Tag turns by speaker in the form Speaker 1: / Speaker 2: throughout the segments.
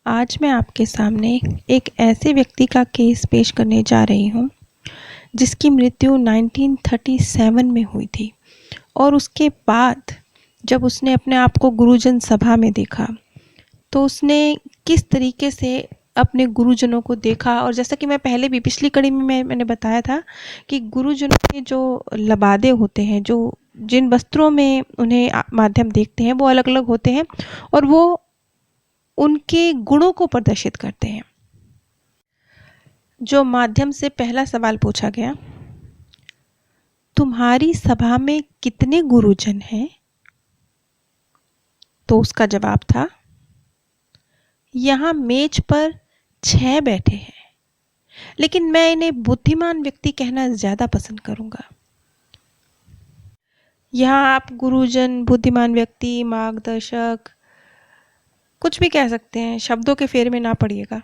Speaker 1: आज मैं आपके सामने एक ऐसे व्यक्ति का केस पेश करने जा रही हूँ जिसकी मृत्यु 1937 में हुई थी और उसके बाद जब उसने अपने आप को गुरुजन सभा में देखा तो उसने किस तरीके से अपने गुरुजनों को देखा। और जैसा कि मैं पहले भी पिछली कड़ी में मैंने बताया था कि गुरुजनों के जो लबादे होते हैं, जो जिन वस्त्रों में उन्हें माध्यम देखते हैं, वो अलग अलग होते हैं और वो उनके गुणों को प्रदर्शित करते हैं। जो माध्यम से पहला सवाल पूछा गया, तुम्हारी सभा में कितने गुरुजन हैं? तो उसका जवाब था, यहाँ मेज पर 6 बैठे हैं, लेकिन मैं इन्हें बुद्धिमान व्यक्ति कहना ज्यादा पसंद करूंगा। यहाँ आप गुरुजन, बुद्धिमान व्यक्ति, मार्गदर्शक कुछ भी कह सकते हैं, शब्दों के फेर में ना पड़िएगा।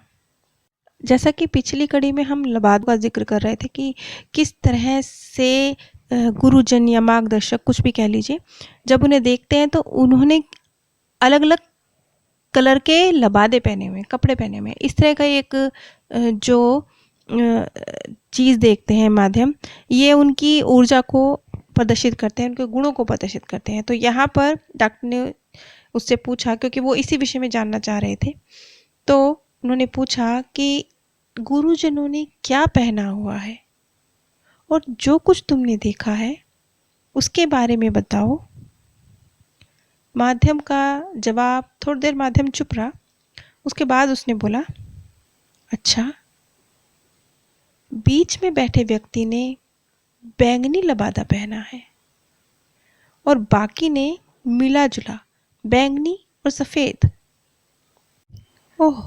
Speaker 1: जैसा कि पिछली कड़ी में हम लबाद का जिक्र कर रहे थे कि किस तरह से गुरुजन या मार्गदर्शक कुछ भी कह लीजिए, जब उन्हें देखते हैं तो उन्होंने अलग अलग कलर के लबादे पहने हुए, कपड़े पहने हुए, इस तरह का एक जो चीज़ देखते हैं माध्यम, ये उनकी ऊर्जा को प्रदर्शित करते हैं, उनके गुणों को प्रदर्शित करते हैं। तो यहाँ पर डॉक्टर ने उससे पूछा, क्योंकि वो इसी विषय में जानना चाह रहे थे, तो उन्होंने पूछा कि गुरुजनों ने क्या पहना हुआ है और जो कुछ तुमने देखा है उसके बारे में बताओ। माध्यम का जवाब, थोड़ी देर माध्यम चुप रहा, उसके बाद उसने बोला, अच्छा, बीच में बैठे व्यक्ति ने बैंगनी लबादा पहना है और बाकी ने मिला जुला बैंगनी और सफेद। ओह,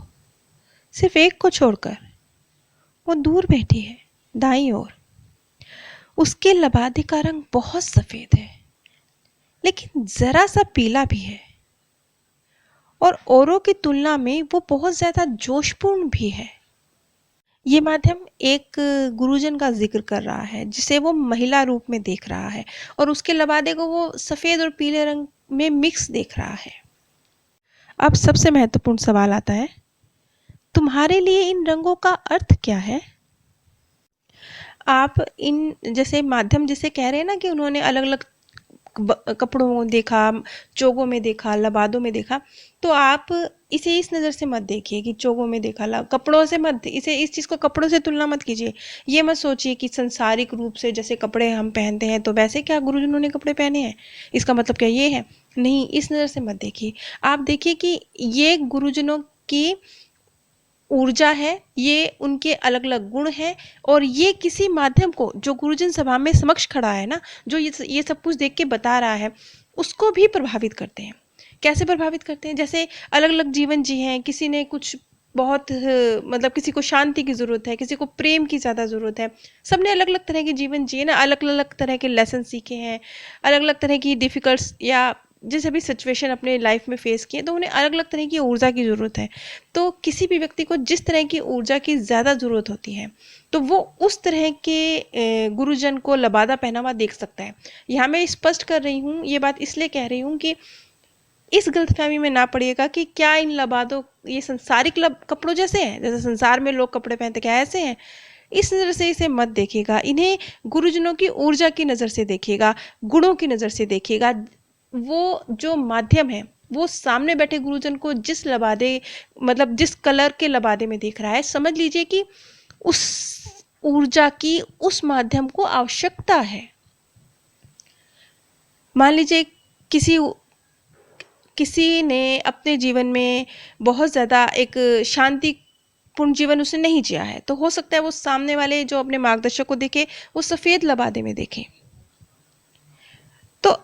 Speaker 1: सिर्फ एक को छोड़कर, वो दूर बैठी है दाईं ओर। उसके लबादे का रंग बहुत सफेद है, लेकिन जरा सा पीला भी है और औरों की तुलना में वो बहुत ज्यादा जोशपूर्ण भी है। ये माध्यम एक गुरुजन का जिक्र कर रहा है जिसे वो महिला रूप में देख रहा है और उसके लबादे को वो सफेद और पीले रंग में मिक्स देख रहा है। अब सबसे महत्वपूर्ण सवाल आता है, तुम्हारे लिए इन रंगों का अर्थ क्या है? आप इन जैसे माध्यम जिसे कह रहे हैं ना कि उन्होंने अलग अलग कपड़ों में देखा, चोगों में देखा, लबादों में देखा, तो आप इसे इस नज़र से मत देखिए कि चोगों में देखा, कपड़ों से मत, इसे इस चीज़ को कपड़ों से तुलना मत कीजिए। ये मत सोचिए कि संसारिक रूप से जैसे कपड़े हम पहनते हैं तो वैसे क्या गुरुजनों ने कपड़े पहने हैं, इसका मतलब क्या ये है? नहीं, इस नज़र से मत देखिए। आप देखिए कि ये गुरुजनों की ऊर्जा है, ये उनके अलग अलग गुण हैं और ये किसी माध्यम को जो गुरुजन सभा में समक्ष खड़ा है ना, जो ये सब कुछ देख के बता रहा है, उसको भी प्रभावित करते हैं। कैसे प्रभावित करते हैं? जैसे अलग अलग जीवन जी हैं, किसी ने कुछ बहुत मतलब किसी को शांति की ज़रूरत है, किसी को प्रेम की ज़्यादा ज़रूरत है। सबने अलग अलग तरह के जीवन जिए ना, अलग अलग तरह के लेसन सीखे हैं, अलग अलग तरह की डिफ़िकल्ट या जैसे भी सिचुएशन अपने लाइफ में फेस किए, तो उन्हें अलग अलग तरह की ऊर्जा की ज़रूरत है। तो किसी भी व्यक्ति को जिस तरह की ऊर्जा की ज़्यादा ज़रूरत होती है, तो वो उस तरह के गुरुजन को लबादा पहना हुआ देख सकता है। यहाँ मैं स्पष्ट कर रही हूँ, ये बात इसलिए कह रही हूँ कि इस गलतफहमी में ना पड़िएगा कि क्या इन लबादों, ये संसारिक कपड़ों जैसे हैं, जैसे संसार में लोग कपड़े पहनते, क्या ऐसे हैं? इस नज़र से इसे मत देखिएगा। इन्हें गुरुजनों की ऊर्जा की नज़र से देखिएगा, गुणों की नज़र से देखिएगा। वो जो माध्यम है, वो सामने बैठे गुरुजन को जिस लबादे, मतलब जिस कलर के लबादे में देख रहा है, समझ लीजिए कि उस ऊर्जा की उस माध्यम को आवश्यकता है। मान लीजिए किसी ने अपने जीवन में बहुत ज़्यादा एक शांतिपूर्ण जीवन उसने नहीं जिया है, तो हो सकता है वो सामने वाले जो अपने मार्गदर्शक को देखे, वो सफ़ेद लबादे में देखे। तो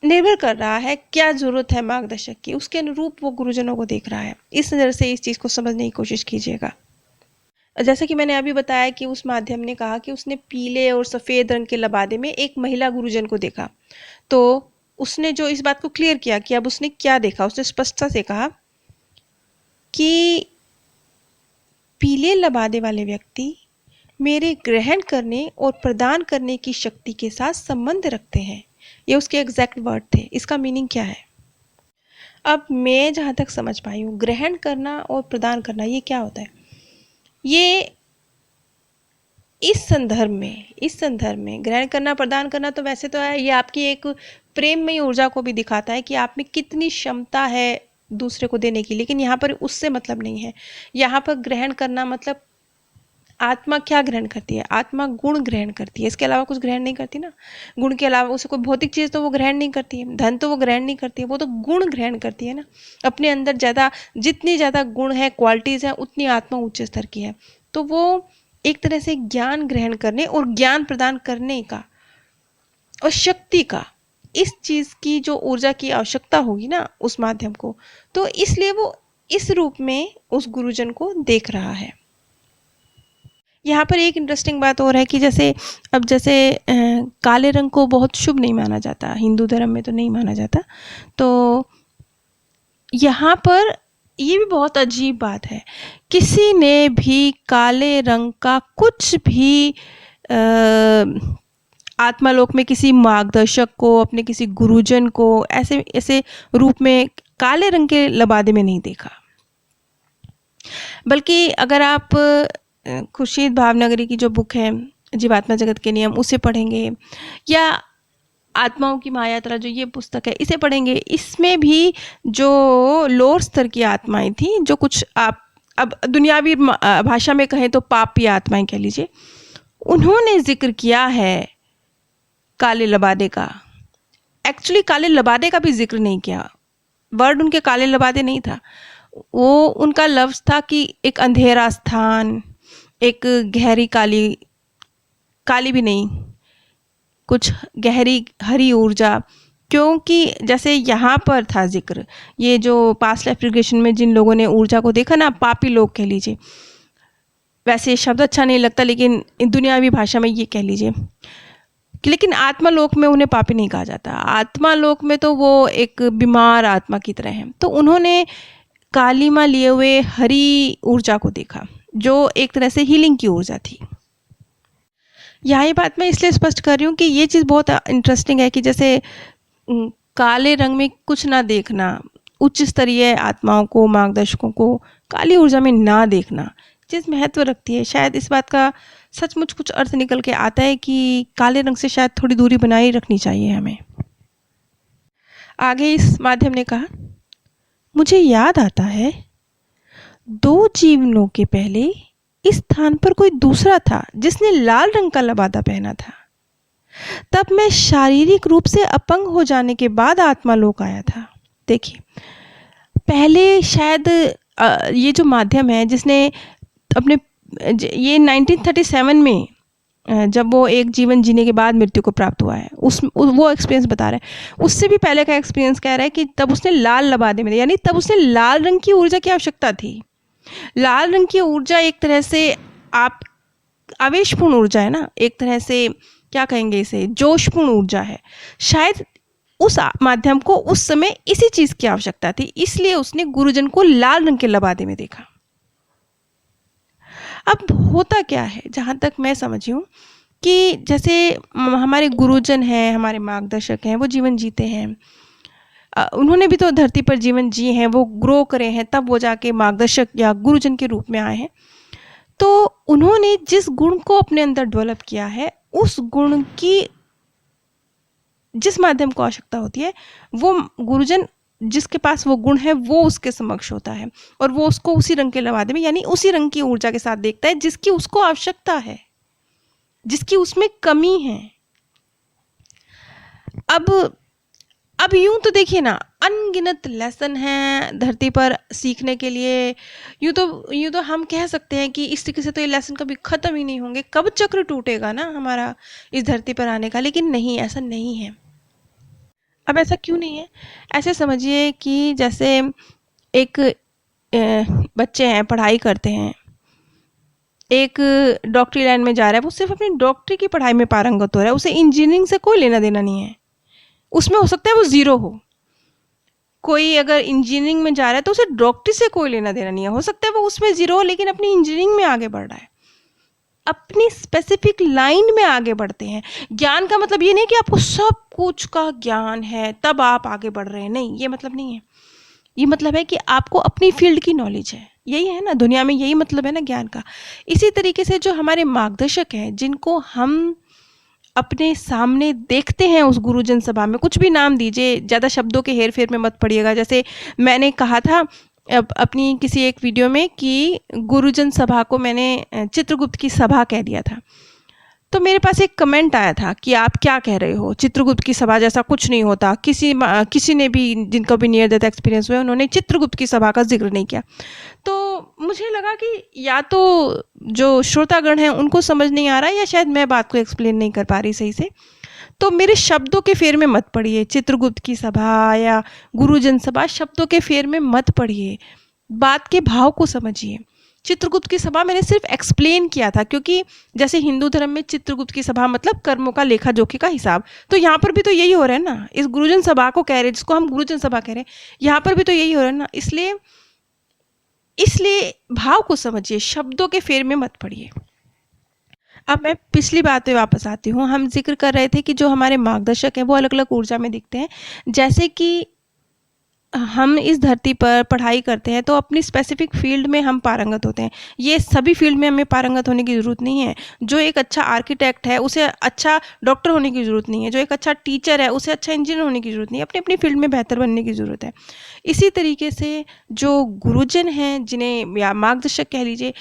Speaker 1: निर्भर कर रहा है क्या ज़रूरत है मार्गदर्शक की, उसके अनुरूप वो गुरुजनों को देख रहा है। इस नज़र से इस चीज़ को समझने की कोशिश कीजिएगा। जैसा कि मैंने अभी बताया कि उस माध्यम ने कहा कि उसने पीले और सफ़ेद रंग के लबादे में एक महिला गुरुजन को देखा, तो उसने जो इस बात को क्लियर किया कि अब उसने क्या देखा, उसने स्पष्टता से कहा कि पीले लबादे वाले व्यक्ति मेरे ग्रहण करने और प्रदान करने की शक्ति के साथ संबंध रखते हैं। ये उसके एग्जैक्ट वर्ड थे। इसका मीनिंग क्या है? अब मैं जहाँ तक समझ पाई हूँ, ग्रहण करना और प्रदान करना ये क्या होता है, ये इस संदर्भ में ग्रहण करना प्रदान करना तो वैसे तो है, ये आपकी एक प्रेममयी ऊर्जा को भी दिखाता है कि आप में कितनी क्षमता है दूसरे को देने की, लेकिन यहाँ पर उससे मतलब नहीं है। यहाँ पर ग्रहण करना मतलब आत्मा क्या ग्रहण करती है, आत्मा गुण ग्रहण करती है, इसके अलावा कुछ ग्रहण नहीं करती ना। गुण के अलावा उसे कोई भौतिक चीज़ तो वो ग्रहण नहीं करती है, धन तो वो ग्रहण नहीं करती है, वो तो गुण ग्रहण करती है ना। अपने अंदर ज़्यादा, जितनी ज़्यादा गुण है, क्वालिटीज़ हैं, उतनी आत्मा उच्च स्तर की है। तो वो एक तरह से ज्ञान ग्रहण करने और ज्ञान प्रदान करने का और शक्ति का, इस चीज़ की जो ऊर्जा की आवश्यकता होगी ना उस माध्यम को, तो इसलिए वो इस रूप में उस गुरुजन को देख रहा है। यहाँ पर एक इंटरेस्टिंग बात और है कि जैसे अब जैसे काले रंग को बहुत शुभ नहीं माना जाता, हिंदू धर्म में तो नहीं माना जाता, तो यहाँ पर ये भी बहुत अजीब बात है, किसी ने भी काले रंग का कुछ भी आत्मालोक में किसी मार्गदर्शक को, अपने किसी गुरुजन को ऐसे ऐसे रूप में काले रंग के लबादे में नहीं देखा। बल्कि अगर आप खुर्शीद भावनगरी की जो बुक है जीवात्मा जगत के नियम, उसे पढ़ेंगे, या आत्माओं की महायात्रा जो ये पुस्तक है इसे पढ़ेंगे, इसमें भी जो लोअर स्तर की आत्माएं थी, जो कुछ आप अब दुनियावी भाषा में कहें तो पापी आत्माएं कह लीजिए, उन्होंने जिक्र किया है काले लबादे का। एक्चुअली काले लबादे का भी जिक्र नहीं किया, वर्ड उनके काले लबादे नहीं था, वो उनका लफ्ज़ था कि एक अंधेरा स्थान, एक गहरी काली, काली भी नहीं, कुछ गहरी हरी ऊर्जा। क्योंकि जैसे यहाँ पर था जिक्र, ये जो पास्ट लाइफ रिग्रेशन में जिन लोगों ने ऊर्जा को देखा ना, पापी लोग कह लीजिए, वैसे शब्द अच्छा नहीं लगता लेकिन दुनियावी भाषा में ये कह लीजिए, लेकिन आत्मा लोक में उन्हें पापी नहीं कहा जाता। आत्मा लोक में तो वो एक बीमार आत्मा की तरह है। तो उन्होंने कालीमा लिए हुए हरी ऊर्जा को देखा, जो एक तरह से हीलिंग की ऊर्जा थी। यहाँ ये बात मैं इसलिए स्पष्ट कर रही हूँ कि ये चीज़ बहुत इंटरेस्टिंग है कि जैसे काले रंग में कुछ ना देखना, उच्च स्तरीय आत्माओं को, मार्गदर्शकों को काली ऊर्जा में ना देखना चीज़ महत्व रखती है। शायद इस बात का सचमुच कुछ अर्थ निकल के आता है कि काले रंग से शायद थोड़ी दूरी बनाए रखनी चाहिए हमें। आगे इस माध्यम ने कहा, मुझे याद आता है 2 जीवनों के पहले इस स्थान पर कोई दूसरा था जिसने लाल रंग का लबादा पहना था। तब मैं शारीरिक रूप से अपंग हो जाने के बाद आत्मालोक आया था। देखिए, पहले शायद ये जो माध्यम है जिसने अपने, ये 1937 में जब वो एक जीवन जीने के बाद मृत्यु को प्राप्त हुआ है, वो एक्सपीरियंस बता रहा है। उससे भी पहले का एक्सपीरियंस कह रहा है कि तब उसने लाल लबादे में, यानी तब उसने लाल रंग की ऊर्जा की आवश्यकता थी। लाल रंग की ऊर्जा एक तरह से आप आवेशपूर्ण ऊर्जा है ना, एक तरह से क्या कहेंगे इसे, जोशपूर्ण ऊर्जा है। शायद उस माध्यम को उस समय इसी चीज़ की आवश्यकता थी, इसलिए उसने गुरुजन को लाल रंग के लबादे में देखा। अब होता क्या है, जहाँ तक मैं समझी हूँ, कि जैसे हमारे गुरुजन हैं, हमारे मार्गदर्शक हैं, वो जीवन जीते हैं, उन्होंने भी तो धरती पर जीवन जिए हैं, वो ग्रो करे हैं, तब वो जाके मार्गदर्शक या गुरुजन के रूप में आए हैं। तो उन्होंने जिस गुण को अपने अंदर डेवलप किया है, उस गुण की जिस माध्यम को आवश्यकता होती है, वो गुरुजन जिसके पास वो गुण है वो उसके समक्ष होता है, और वो उसको उसी रंग के लबादे में, यानी उसी रंग की ऊर्जा के साथ देखता है जिसकी उसको आवश्यकता है, जिसकी उसमें कमी है। अब यूं तो देखिए ना, अनगिनत लेसन हैं धरती पर सीखने के लिए। यूं तो हम कह सकते हैं कि इस तरीके से तो ये लेसन कभी ख़त्म ही नहीं होंगे, कब चक्र टूटेगा ना हमारा इस धरती पर आने का। लेकिन नहीं, ऐसा नहीं है। अब ऐसा क्यों नहीं है? ऐसे समझिए कि जैसे एक बच्चे हैं, पढ़ाई करते हैं, एक डॉक्टरी लाइन में जा रहा है, वो सिर्फ अपनी डॉक्टरी की पढ़ाई में पारंगत हो रहा है, उसे इंजीनियरिंग से कोई लेना देना नहीं है। उसमें हो सकता है वो ज़ीरो हो। कोई अगर इंजीनियरिंग में जा रहा है तो उसे डॉक्टरी से कोई लेना देना नहीं है, हो सकता है वो उसमें ज़ीरो हो, लेकिन अपनी इंजीनियरिंग में आगे बढ़ रहा है, अपनी स्पेसिफिक लाइन में आगे बढ़ते हैं। ज्ञान का मतलब ये नहीं कि आपको सब कुछ का ज्ञान है तब आप आगे बढ़ रहे हैं, नहीं, ये मतलब नहीं है। ये मतलब है कि आपको अपनी फील्ड की नॉलेज है। यही है ना, दुनिया में यही मतलब है ना ज्ञान का। इसी तरीके से जो हमारे मार्गदर्शक हैं, जिनको हम अपने सामने देखते हैं उस गुरुजन सभा में, कुछ भी नाम दीजिए, ज़्यादा शब्दों के हेर फेर में मत पड़िएगा। जैसे मैंने कहा था अपनी किसी एक वीडियो में कि गुरुजन सभा को मैंने चित्रगुप्त की सभा कह दिया था, तो मेरे पास एक कमेंट आया था कि आप क्या कह रहे हो, चित्रगुप्त की सभा जैसा कुछ नहीं होता। किसी ने भी, जिनको भी नियर डेथ एक्सपीरियंस हुआ, उन्होंने चित्रगुप्त की सभा का जिक्र नहीं किया। तो मुझे लगा कि या तो जो श्रोतागण हैं उनको समझ नहीं आ रहा है, या शायद मैं बात को एक्सप्लेन नहीं कर पा रही सही से। तो मेरे शब्दों के फेर में मत पड़िए, चित्रगुप्त की सभा या गुरुजन सभा, शब्दों के फेर में मत पड़िए, बात के भाव को समझिए। चित्रगुप्त की सभा मैंने सिर्फ एक्सप्लेन किया था, क्योंकि जैसे हिंदू धर्म में चित्रगुप्त की सभा मतलब कर्मों का लेखा जोखी का हिसाब, तो यहाँ पर भी तो यही हो रहा है ना। इस गुरुजन सभा को कह रहे हैं, जिसको हम गुरुजन सभा कह रहे हैं, यहाँ पर भी तो यही हो रहा है ना। इसलिए भाव को समझिए, शब्दों के फेर में मत पड़िए। अब मैं पिछली बात पे वापस आती हूँ। हम जिक्र कर रहे थे कि जो हमारे मार्गदर्शक हैं वो अलग अलग ऊर्जा में दिखते हैं। जैसे कि हम इस धरती पर पढ़ाई करते हैं तो अपनी स्पेसिफिक फील्ड में हम पारंगत होते हैं। ये सभी फील्ड में हमें पारंगत होने की ज़रूरत नहीं है। जो एक अच्छा आर्किटेक्ट है उसे अच्छा डॉक्टर होने की ज़रूरत नहीं है, जो एक अच्छा टीचर है उसे अच्छा इंजीनियर होने की ज़रूरत नहीं है। अपनी अपनी फील्ड में बेहतर बनने की ज़रूरत है। इसी तरीके से जो गुरुजन हैं, जिन्हें या मार्गदर्शक कह लीजिए,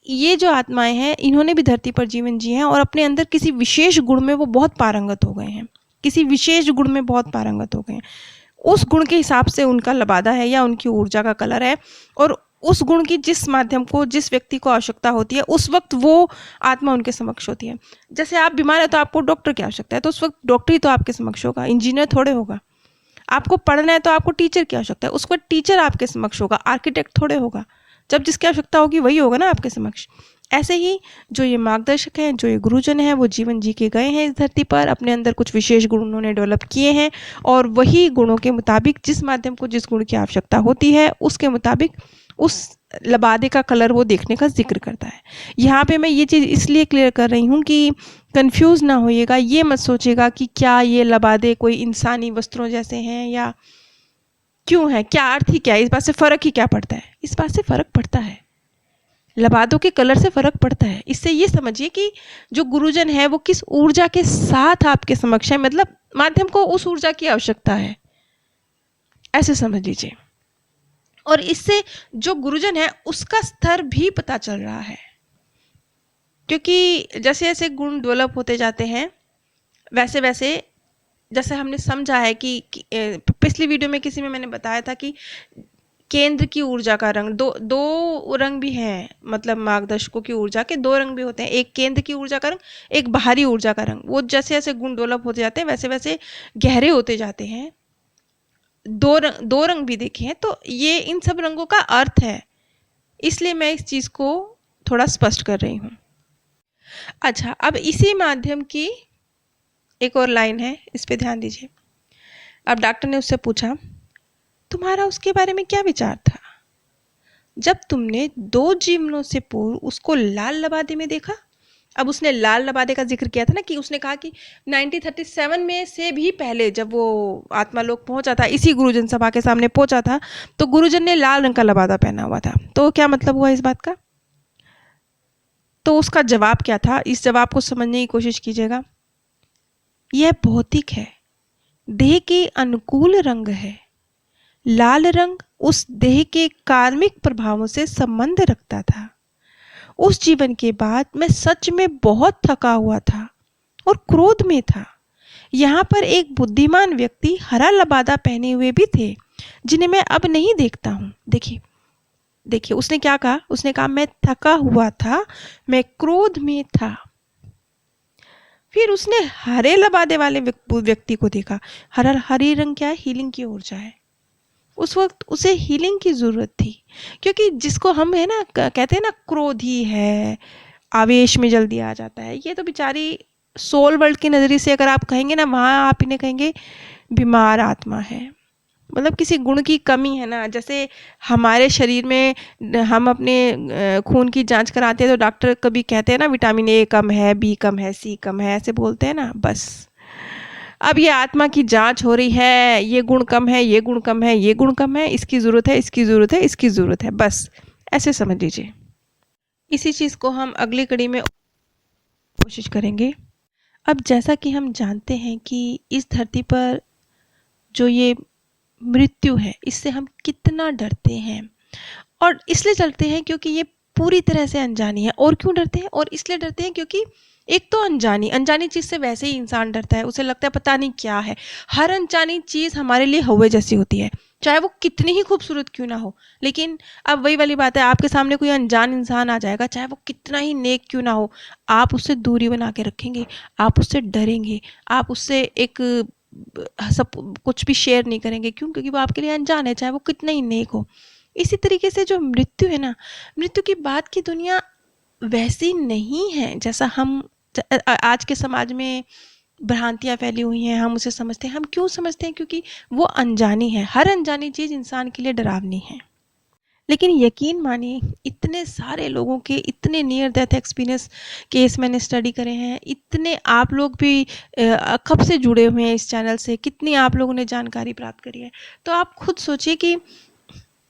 Speaker 1: ये जो आत्माएं हैं, इन्होंने भी धरती पर जीवन जिए हैं और अपने अंदर किसी विशेष गुण में वो बहुत पारंगत हो गए हैं, किसी विशेष गुण में बहुत पारंगत हो गए हैं। उस गुण के हिसाब से उनका लबादा है या उनकी ऊर्जा का कलर है, और उस गुण की जिस माध्यम को, जिस व्यक्ति को आवश्यकता होती है, उस वक्त वो आत्मा उनके समक्ष होती है। जैसे आप बीमार है तो आपको डॉक्टर की आवश्यकता है, तो उस वक्त डॉक्टर ही तो आपके समक्ष होगा, इंजीनियर थोड़े होगा। आपको पढ़ना है तो आपको टीचर की आवश्यकता है, उस वक्त टीचर आपके समक्ष होगा, आर्किटेक्ट थोड़े होगा। जब जिसकी आवश्यकता होगी वही होगा ना आपके समक्ष। ऐसे ही जो ये मार्गदर्शक हैं, जो ये गुरुजन हैं, वो जीवन जी के गए हैं इस धरती पर, अपने अंदर कुछ विशेष गुण उन्होंने डेवलप किए हैं, और वही गुणों के मुताबिक, जिस माध्यम को जिस गुण की आवश्यकता होती है, उसके मुताबिक उस लबादे का कलर वो देखने का जिक्र करता है। यहाँ पे मैं ये चीज़ इसलिए क्लियर कर रही हूँ कि कंफ्यूज ना होइएगा। ये मत सोचिएगा कि क्या ये लबादे कोई इंसानी वस्त्रों जैसे हैं या क्यों है, क्या अर्थ ही क्या है, इस बात से फ़र्क ही क्या पड़ता है। इस बात से फ़र्क पड़ता है, लबादों के कलर से फ़र्क पड़ता है। इससे ये समझिए कि जो गुरुजन है वो किस ऊर्जा के साथ आपके समक्ष है, मतलब माध्यम को उस ऊर्जा की आवश्यकता है, ऐसे समझ लीजिए। और इससे जो गुरुजन है उसका स्तर भी पता चल रहा है, क्योंकि जैसे जैसे गुण डेवलप होते जाते हैं वैसे वैसे, जैसे हमने समझा है कि पिछली वीडियो में किसी में मैंने बताया था कि केंद्र की ऊर्जा का रंग, दो रंग भी हैं, मतलब मार्गदर्शकों की ऊर्जा के दो रंग भी होते हैं, एक केंद्र की ऊर्जा का रंग, एक बाहरी ऊर्जा का रंग। वो जैसे जैसे गुण डेवलप होते जाते हैं वैसे वैसे गहरे होते जाते हैं। दो रंग भी देखे हैं, तो ये इन सब रंगों का अर्थ है, इसलिए मैं इस चीज़ को थोड़ा स्पष्ट कर रही हूँ। अच्छा, अब इसी माध्यम की एक और लाइन है, इस पे ध्यान दीजिए। अब डॉक्टर ने उससे पूछा, तुम्हारा उसके बारे में क्या विचार था जब तुमने 2 जीवनों से पूर्व उसको लाल लबादे में देखा? अब उसने लाल लबादे का जिक्र किया था ना, कि उसने कहा कि 1937 में से भी पहले जब वो आत्मालोक पहुंचा था, इसी गुरुजन सभा के सामने पहुंचा था, तो गुरुजन ने लाल रंग का लबादा पहना हुआ था। तो क्या मतलब हुआ इस बात का? तो उसका जवाब क्या था, इस जवाब को समझने की कोशिश कीजिएगा। यह भौतिक है, देह के अनुकूल रंग है। लाल रंग उस देह के कार्मिक प्रभावों से संबंध रखता था। उस जीवन के बाद मैं सच में बहुत थका हुआ था और क्रोध में था। यहाँ पर एक बुद्धिमान व्यक्ति हरा लबादा पहने हुए भी थे, जिन्हें मैं अब नहीं देखता हूँ। देखिए उसने क्या कहा, उसने कहा मैं थका हुआ था, मैं क्रोध में था। फिर उसने हरे लबादे वाले व्यक्ति को देखा। हरी रंग क्या है? हीलिंग की ऊर्जा है। उस वक्त उसे हीलिंग की ज़रूरत थी, क्योंकि जिसको हम है ना कहते हैं ना क्रोधी है, आवेश में जल्दी आ जाता है, ये तो बेचारी सोल वर्ल्ड की नज़रिए से अगर आप कहेंगे ना, वहाँ आप इन्हें कहेंगे बीमार आत्मा है, मतलब किसी गुण की कमी है ना। जैसे हमारे शरीर में हम अपने खून की जांच कराते हैं तो डॉक्टर कभी कहते हैं ना विटामिन ए कम है, बी कम है, सी कम है, ऐसे बोलते हैं ना। बस अब ये आत्मा की जांच हो रही है, ये गुण कम है, ये गुण कम है, ये गुण कम है, इसकी ज़रूरत है, इसकी ज़रूरत है, इसकी ज़रूरत है, बस ऐसे समझ लीजिए। इसी चीज़ को हम अगली कड़ी में कोशिश करेंगे। अब जैसा कि हम जानते हैं कि इस धरती पर जो ये मृत्यु है, इससे हम कितना डरते हैं, और इसलिए डरते हैं क्योंकि ये पूरी तरह से अनजानी है। और क्यों डरते हैं? और इसलिए डरते हैं क्योंकि एक तो अनजानी चीज़ से वैसे ही इंसान डरता है, उसे लगता है पता नहीं क्या है। हर अनजानी चीज़ हमारे लिए हौवे जैसी होती है, चाहे वो कितनी ही खूबसूरत क्यों ना हो। लेकिन अब वही वाली बात है, आपके सामने कोई अनजान इंसान आ जाएगा, चाहे वो कितना ही नेक क्यों ना हो, आप उससे दूरी बना के रखेंगे, आप उससे डरेंगे, आप उससे एक सब कुछ भी शेयर नहीं करेंगे। क्यों? क्योंकि वो आपके लिए अनजान है, चाहे वो कितना ही नेक हो। इसी तरीके से जो मृत्यु है ना, मृत्यु के बाद की दुनिया वैसी नहीं है जैसा हम आज के समाज में भ्रांतियाँ फैली हुई हैं, हम उसे समझते हैं। हम क्यों समझते हैं? क्योंकि वो अनजानी है। हर अनजानी चीज़ इंसान के लिए डरावनी है। लेकिन यकीन मानिए, इतने सारे लोगों के इतने नियर डेथ एक्सपीरियंस केस मैंने स्टडी करे हैं, इतने आप लोग भी कब से जुड़े हुए हैं इस चैनल से, कितनी आप लोगों ने जानकारी प्राप्त करी है। तो आप खुद सोचिए कि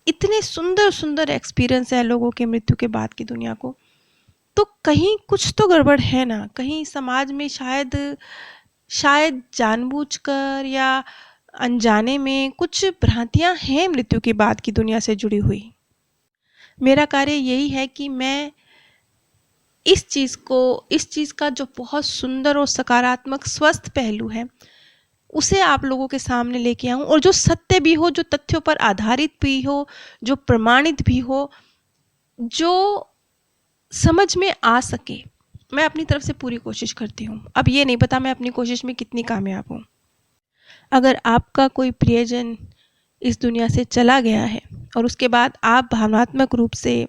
Speaker 1: इतने सुंदर सुंदर एक्सपीरियंस है लोगों के मृत्यु के बाद की दुनिया को, तो कहीं कुछ तो गड़बड़ है ना। कहीं समाज में शायद शायद जानबूझकर या अनजाने में कुछ भ्रांतियां हैं मृत्यु के बाद की दुनिया से जुड़ी हुई। मेरा कार्य यही है कि मैं इस चीज़ का जो बहुत सुंदर और सकारात्मक स्वस्थ पहलू है, उसे आप लोगों के सामने लेके आऊं, और जो सत्य भी हो, जो तथ्यों पर आधारित भी हो, जो प्रमाणित भी हो, जो समझ में आ सके। मैं अपनी तरफ से पूरी कोशिश करती हूँ। अब ये नहीं पता मैं अपनी कोशिश में कितनी कामयाब हूँ। अगर आपका कोई प्रियजन इस दुनिया से चला गया है और उसके बाद आप भावनात्मक रूप से,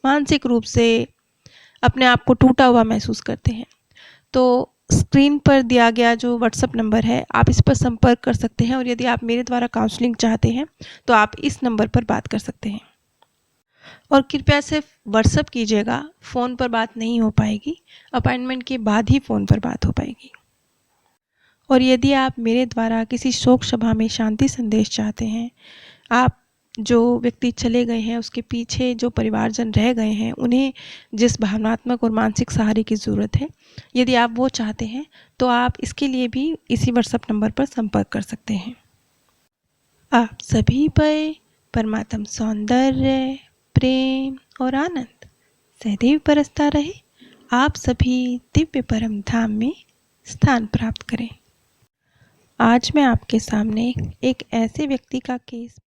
Speaker 1: मानसिक रूप से अपने आप को टूटा हुआ महसूस करते हैं, तो स्क्रीन पर दिया गया जो व्हाट्सएप नंबर है, आप इस पर संपर्क कर सकते हैं। और यदि आप मेरे द्वारा काउंसलिंग चाहते हैं तो आप इस नंबर पर बात कर सकते हैं। और कृपया सिर्फ व्हाट्सएप कीजिएगा, फ़ोन पर बात नहीं हो पाएगी। अपॉइंटमेंट के बाद ही फ़ोन पर बात हो पाएगी। और यदि आप मेरे द्वारा किसी शोक सभा में शांति संदेश चाहते हैं, आप जो व्यक्ति चले गए हैं उसके पीछे जो परिवारजन रह गए हैं, उन्हें जिस भावनात्मक और मानसिक सहारे की ज़रूरत है, यदि आप वो चाहते हैं तो आप इसके लिए भी इसी व्हाट्सएप नंबर पर संपर्क कर सकते हैं। आप सभी पर परमात्म सौंदर्य, प्रेम और आनंद सदैव बरसता रहे। आप सभी दिव्य परम धाम में स्थान प्राप्त करें। आज मैं आपके सामने एक ऐसे व्यक्ति का केस